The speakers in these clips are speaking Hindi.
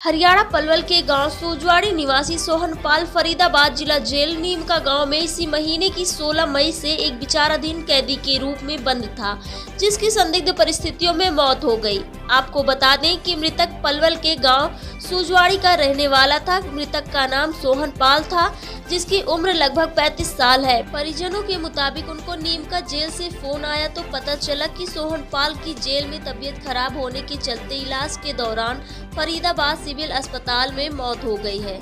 हरियाणा पलवल के गांव सोजवाड़ी निवासी सोहनपाल फरीदाबाद जिला जेल नीम का गांव में इसी महीने की 16 मई से एक विचाराधीन कैदी के रूप में बंद था, जिसकी संदिग्ध परिस्थितियों में मौत हो गई। आपको बता दें कि मृतक पलवल के गांव सोजवाड़ी का रहने वाला था। मृतक का नाम सोहनपाल था, जिसकी उम्र लगभग 35 साल है। परिजनों के मुताबिक उनको नीम का जेल से फोन आया तो पता चला कि सोहनपाल की जेल में तबीयत खराब होने के चलते इलाज के दौरान फरीदाबाद सिविल अस्पताल में मौत हो गई है।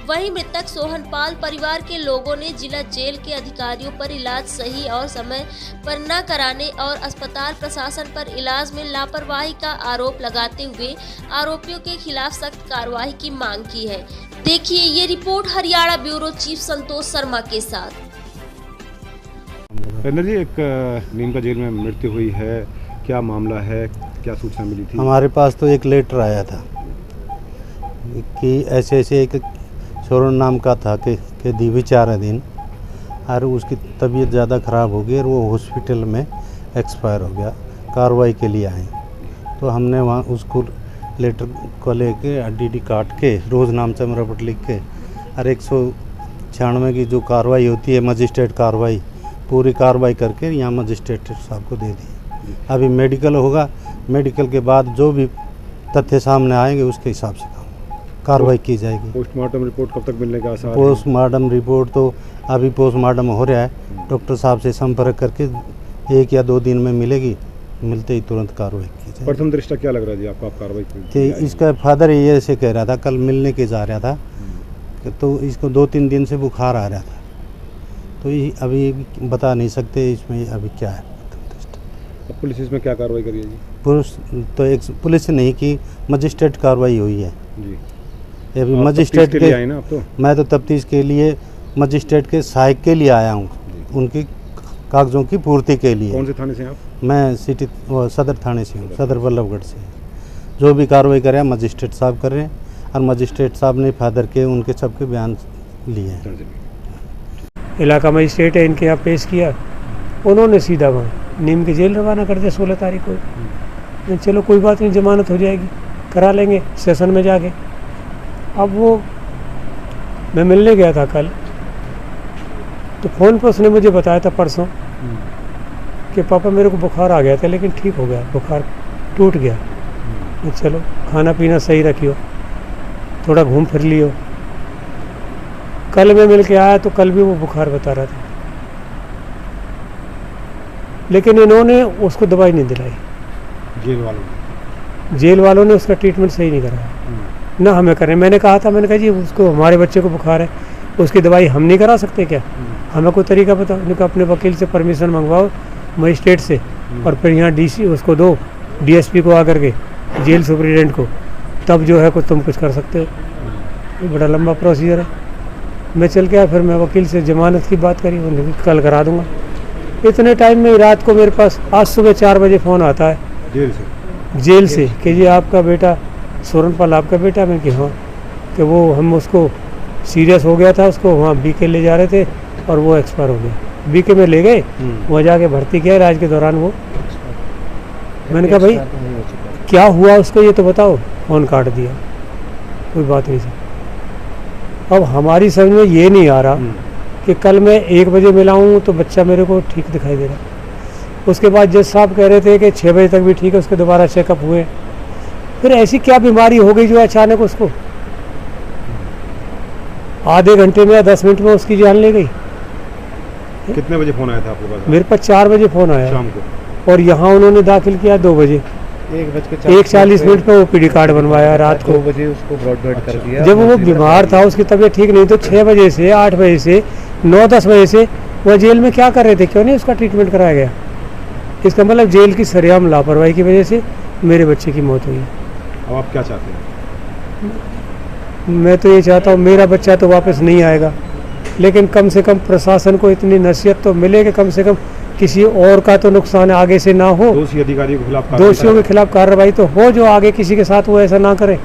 वहीं मृतक सोहनपाल परिवार के लोगों ने जिला जेल के अधिकारियों पर इलाज सही और समय पर न कराने और अस्पताल प्रशासन पर इलाज में लापरवाही का आरोप लगाते हुए आरोपियों के खिलाफ सख्त कार्रवाई की मांग की है। देखिए ये report Haryana bureau chief Santosh Sharma के साथ। जी, एक नीम का जेल में मृत्यु हुई है, क्या मामला है, क्या सूचना मिली थी? हमारे पास तो एक लेटर आया था कि ऐसे एक सोरन नाम का था कि विचाराधीन और उसकी तबीयत ज़्यादा ख़राब हो गई और वो हॉस्पिटल में एक्सपायर हो गया। कार्रवाई के लिए आए तो हमने वहाँ उसको लेटर को लेके डीडी काट के रोज़ नाम चमरापट लिख के और 196 की जो कार्रवाई होती है मजिस्ट्रेट कार्रवाई, पूरी कार्रवाई करके यहाँ मजिस्ट्रेट साहब को दे दी। अभी मेडिकल होगा, मेडिकल के बाद जो भी तथ्य सामने आएंगे उसके हिसाब से कार्रवाई की जाएगी। पोस्टमार्टम रिपोर्ट कब तक मिलने का आसार है? पोस्टमार्टम रिपोर्ट तो अभी पोस्टमार्टम हो रहा है, डॉक्टर साहब से संपर्क करके 1 या 2 दिन में मिलेगी, मिलते ही तुरंत कार्रवाई की जाएगी। प्रथम दृष्टया क्या लग रहा है जी आपको, आप कार्रवाई कि इसका फादर ये ऐसे कह रहा था, कल मिलने के जा रहा था तो इसको 2-3 दिन से बुखार आ रहा था, तो ये अभी बता नहीं सकते इसमें अभी क्या है। अब पुलिस इसमें क्या कार्रवाई करी है जी? पुलिस नहीं की, मजिस्ट्रेट कार्रवाई हुई है जी। अभी मजिस्ट्रेट के लिए आए ना आप तो? मैं तो तफ्तीश के लिए मजिस्ट्रेट के सहायक के लिए आया हूँ, उनकी कागज़ों की पूर्ति के लिए। कौन से थाने से आप? मैं सिटी सदर थाने से हूँ, सदर बल्लभगढ़ से। जो भी कार्रवाई करें मजिस्ट्रेट साहब कर रहे हैं और मजिस्ट्रेट साहब ने फादर के उनके सबके बयान लिए हैं। इलाका मजिस्ट्रेट है, इनके यहाँ पेश किया, उन्होंने सीधा वहाँ नीम की जेल रवाना कर दिया 16 तारीख को। चलो कोई बात नहीं, जमानत हो जाएगी, करा लेंगे सेशन में जाके। अब वो मैं मिलने गया था कल, तो फ़ोन पर उसने मुझे बताया था परसों कि पापा मेरे को बुखार आ गया था लेकिन ठीक हो गया, बुखार टूट गया। चलो खाना पीना सही रखियो, थोड़ा घूम फिर लियो। कल मैं मिल के आया तो कल भी वो बुखार बता रहा था, लेकिन इन्होंने उसको दवाई नहीं दिलाई। जेल वालों ने उसका ट्रीटमेंट सही नहीं कराया, ना हमें करें। मैंने कहा था, मैंने कहा जी उसको, हमारे बच्चे को बुखार है, उसकी दवाई हम नहीं करा सकते क्या? हमें कोई तरीका बताओ। उन्होंने कहा अपने वकील से परमिशन मंगवाओ मजिस्ट्रेट से, और फिर यहाँ डीसी उसको दो, डीएसपी को आकर के, जेल सुपरिटेंडेंट को, तब जो है कुछ तुम कुछ कर सकते हो। ये बड़ा लंबा प्रोसीजर है। मैं चल के आया, फिर मैं वकील से जमानत की बात करी, उन्होंने कल करा दूँगा। इतने टाइम में रात को मेरे पास आज सुबह 4 बजे फ़ोन आता है जेल से कि जी आपका बेटा सोहनपाल आपका बेटा। मैं कि हाँ, कि वो हम उसको सीरियस हो गया था, उसको वहाँ बीके ले जा रहे थे और वो एक्सपायर हो गया। बीके में ले गए, वहाँ जाके भर्ती किया, इलाज के दौरान वो। मैंने कहा भाई क्या हुआ उसको ये तो बताओ। फ़ोन काट दिया, कोई बात नहीं सर। अब हमारी समझ में ये नहीं आ रहा कि कल मैं 1 बजे मिला हूँ तो बच्चा मेरे को ठीक दिखाई दे रहा। उसके बाद जज साहब कह रहे थे कि 6 बजे तक भी ठीक है, उसके दोबारा चेकअप हुए। फिर ऐसी क्या बीमारी हो गई जो अचानक उसको आधे घंटे में या 10 मिनट में उसकी जान ले गई? कितने बजे फ़ोन आया था आपके पास? मेरे पास 4 बजे फ़ोन आया शाम को, और यहाँ उन्होंने दाखिल किया 2 बजे। 1:40 पे ओपीडी कार्ड बनवाया। रात को 2 बजे उसको ब्रॉडबैंड कर दिया। जब वो बीमार था, उसकी तबीयत ठीक नहीं, तो 6 बजे से 8 बजे से 9-10 बजे से वह जेल में क्या कर रहे थे? क्यों नहीं उसका ट्रीटमेंट कराया गया? इसका मतलब जेल की सरेआम लापरवाही की वजह से मेरे बच्चे की मौत हुई। अब आप क्या चाहते हैं? मैं तो ये चाहता हूँ, मेरा बच्चा तो वापस नहीं आएगा, लेकिन कम से कम प्रशासन को इतनी नसीहत तो मिले कि कम से कम किसी और का तो नुकसान आगे से ना हो। दोषी अधिकारियों के खिलाफ, दोषियों के खिलाफ कार्रवाई तो हो, जो आगे किसी के साथ वो ऐसा ना करे।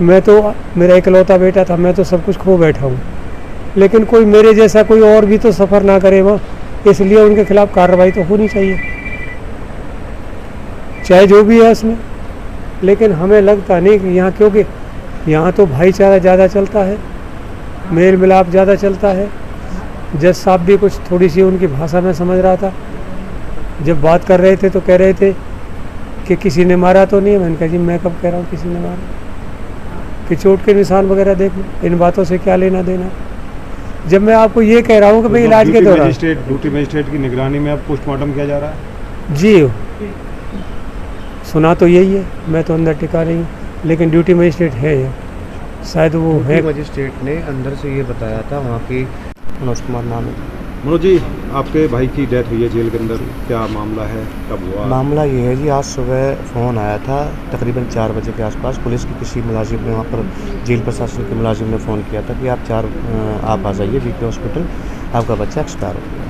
मैं तो, मेरा इकलौता बेटा था, मैं तो सब कुछ खो बैठा हूँ, लेकिन कोई मेरे जैसा कोई और भी तो सफ़र ना करे वहाँ, इसलिए उनके खिलाफ कार्रवाई तो होनी चाहिए, चाहे जो भी है उसमें। लेकिन हमें लगता नहीं कि यहाँ, क्योंकि यहाँ तो भाईचारा ज़्यादा चलता है, मेल मिलाप ज़्यादा चलता है। जज साहब भी कुछ थोड़ी सी उनकी भाषा में समझ रहा था। जब बात कर रहे थे तो कह रहे थे कि किसी ने मारा तो नहीं। मैंने कहा जी मैं कब कह रहा हूँ किसी ने मारा, कि चोट के निशान वगैरह देख लो, इन बातों से क्या लेना देना। जब मैं आपको ये कह रहा हूँ कि भाई इलाज के दौरान ड्यूटी मजिस्ट्रेट की निगरानी में अब पोस्टमार्टम किया जा रहा है। जी सुना तो यही है, मैं तो अंदर टिका नहीं हूँ, लेकिन ड्यूटी मजिस्ट्रेट है ये, शायद वो है। मजिस्ट्रेट ने अंदर से ये बताया था वहाँ की। मनोज कुमार नाम है। मनोज जी, आपके भाई की डेथ हुई है जेल के अंदर, क्या मामला है, कब हुआ? मामला ये है जी, आज सुबह फ़ोन आया था तकरीबन 4 बजे के आसपास। पुलिस के किसी मुलाजिम ने, वहाँ पर जेल प्रशासन के मुलाजिम ने फ़ोन किया था कि आप आ जाइए वीके हॉस्पिटल, आपका बच्चा एक्सपायर हो गया।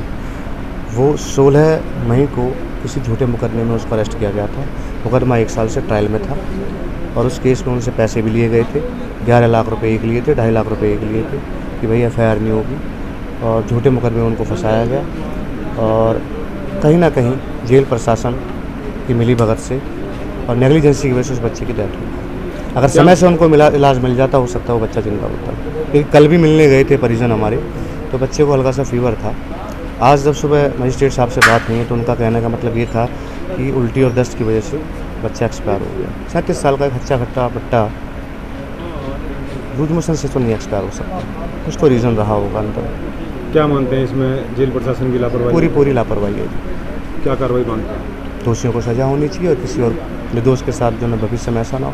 वो 16 मई को किसी झूठे मुकदमे में उसको अरेस्ट किया गया था। मुकदमा 1 साल से ट्रायल में था और उस केस में उनसे पैसे भी लिए गए थे। 11 लाख रुपए एक लिए थे, 2.5 लाख रुपए एक लिए थे कि भाई FIR नहीं होगी, और झूठे मुकदमे में उनको फंसाया गया। और कहीं ना कहीं जेल प्रशासन की मिलीभगत से और नेग्लिजेंसी की वजह से उस बच्चे की डेथ हुई। अगर समय से उनको इलाज मिल जाता, हो सकता है वो बच्चा जिंदा होता। क्योंकि कल भी मिलने गए थे परिजन हमारे, तो बच्चे को हल्का सा फीवर था। आज जब सुबह मजिस्ट्रेट साहब से बात हुई तो उनका कहने का मतलब ये था कि उल्टी और दस्त की वजह से बच्चा एक्सपायर हो गया। 37 साल का एक हच्चा खट्टा बट्टा लूज मोशन से तो नहीं एक्सपायर हो सकता, कुछ तो रीज़न रहा होगा अंदर। क्या मानते हैं इसमें जेल प्रशासन की लापरवाही? पूरी लापरवाही है। क्या कार्रवाई मांगते हैं? दोषियों को सज़ा होनी चाहिए और किसी और निर्दोष के साथ जो है भविष्य में ऐसा ना हो।